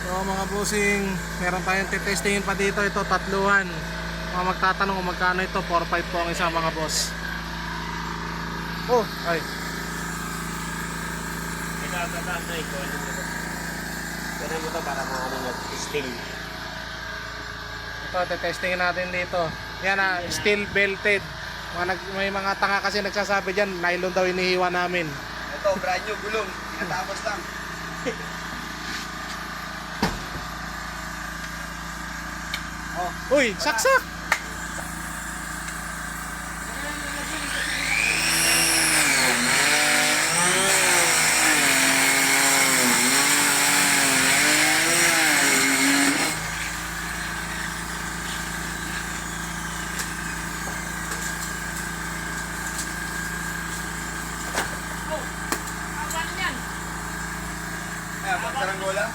So mga bossing, meron tayong titestingin pa dito. Ito tatluhan. Mga magtatanong kung magkano ito. 4.5 po ang isa mga boss. Oh, ay. Ito ko. Pero mo to para maano steel. Ito titestingin natin dito. Yan steel belted. May mga tanga kasi nagsasabi dyan, nylon daw inihiwa namin. Ito, brand new gulong. Tinatapos lang. Uy, saksak! Ayan, magkaranggola.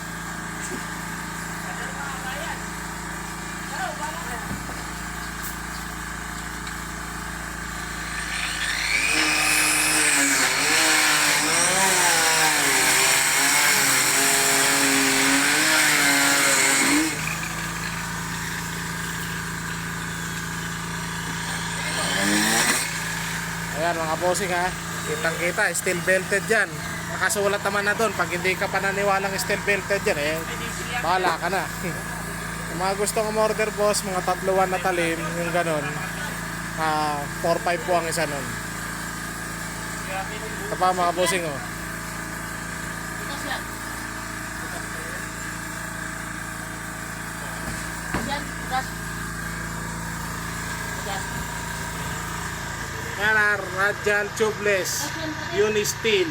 Ayan mga bossing ha, kitang kita, steel belted dyan. Nakasulat naman na doon, pag hindi ka pananiwalang steel belted dyan bahala ka na. Kung mga gustong umorder boss, mga tatluan na talim, yung ganon, 4.5 po ang isa nun. Ito pa mga bossing oh. Yan Radial Tubeless Uni-Steel.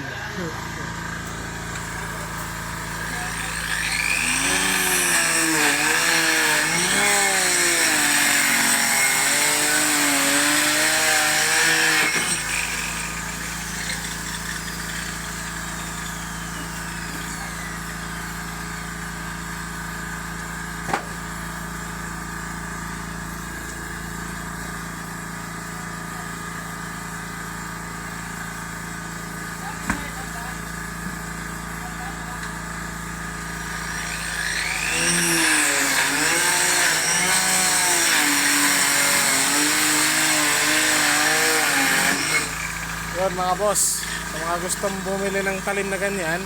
Yun mga boss, sa mga gustong bumili ng talim na ganyan,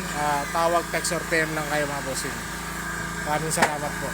tawag, text or PM lang kayo mga bossing. Maraming salamat po.